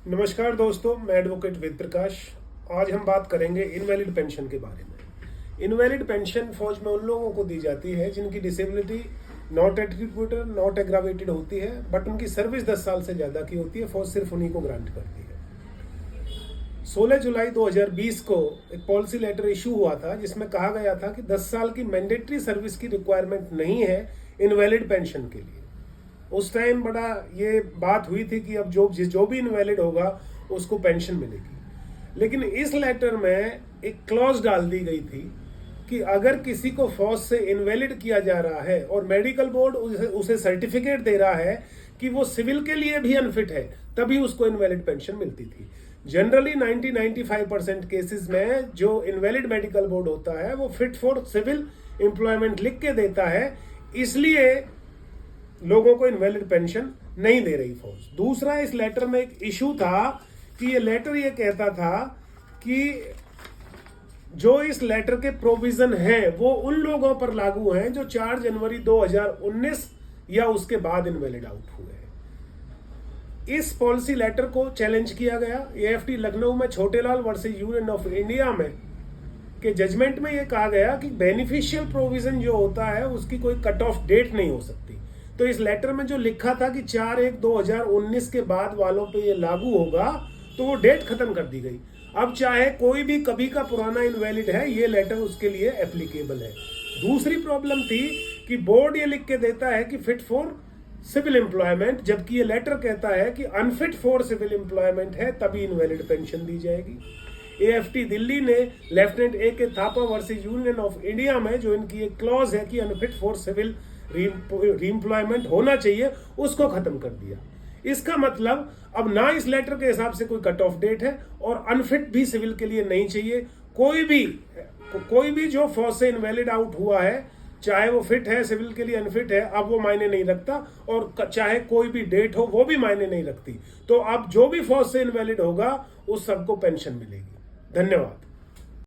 नमस्कार दोस्तों, मैं एडवोकेट वेद प्रकाश। आज हम बात करेंगे इनवैलिड पेंशन के बारे में। इनवैलिड पेंशन फौज में उन लोगों को दी जाती है जिनकी disability not attributed not aggravated होती है, बट उनकी सर्विस 10 साल से ज़्यादा की होती है। फौज सिर्फ उन्हीं को ग्रांट करती है। 16 जुलाई 2020 को एक पॉलिसी लेटर इशू हुआ था जिसमें कहा गया था कि 10 साल की मैंडेटरी सर्विस की रिक्वायरमेंट नहीं है इनवैलिड पेंशन के लिए। उस टाइम बड़ा ये बात हुई थी कि अब जो भी इनवैलिड होगा उसको पेंशन मिलेगी। लेकिन इस लेटर में एक क्लॉज डाल दी गई थी कि अगर किसी को फौज से इनवैलिड किया जा रहा है और मेडिकल बोर्ड उसे सर्टिफिकेट दे रहा है कि वो सिविल के लिए भी अनफिट है, तभी उसको इनवैलिड पेंशन मिलती थी। जनरली 90-95% केसेस में जो इनवैलिड मेडिकल बोर्ड होता है वो फिट फॉर सिविल एम्प्लॉयमेंट लिख के देता है, इसलिए लोगों को इनवैलिड पेंशन नहीं दे रही फौज। दूसरा, इस लेटर में एक इशू था कि ये लेटर ये कहता था कि जो इस लेटर के प्रोविजन हैं वो उन लोगों पर लागू हैं जो 4 जनवरी 2019 या उसके बाद इनवैलिड आउट हुए हैं। इस पॉलिसी लेटर को चैलेंज किया गया। एएफटी लखनऊ में Chhotelal versus union of India में के जजमेंट में यह कहा गया कि बेनिफिशियल प्रोविजन जो होता है उसकी कोई कट ऑफ डेट नहीं हो सकती। तो इस लेटर में जो लिखा था कि 4/1/2019 के बाद वालों पे ये लागू होगा, तो वो डेट खत्म कर दी गई। अब चाहे कोई भी कभी का पुराना इनवैलिड है, ये लेटर उसके लिए एप्लीकेबल है। दूसरी प्रॉब्लम थी कि बोर्ड ये लिख के देता है कि फिट फॉर सिविल एम्प्लॉयमेंट, जबकि ये लेटर कहता है कि अनफिट फॉर सिविल एम्प्लॉयमेंट है तभी इनवैलिड पेंशन दी जाएगी। एएफटी दिल्ली ने lieutenant AK Thapa versus union of India में जो इनकी एक क्लॉज है कि अनफिट फॉर सिविल रीएम्प्लॉयमेंट होना चाहिए, उसको खत्म कर दिया। इसका मतलब अब ना इस लेटर के हिसाब से कोई कट ऑफ डेट है और अनफिट भी सिविल के लिए नहीं चाहिए। कोई भी जो फौज से इनवैलिड आउट हुआ है, चाहे वो फिट है सिविल के लिए अनफिट है, अब वो मायने नहीं रखता, और चाहे कोई भी डेट हो वो भी मायने नहीं रखती। तो अब जो भी फौज से इनवैलिड होगा उस सबको पेंशन मिलेगी। धन्यवाद।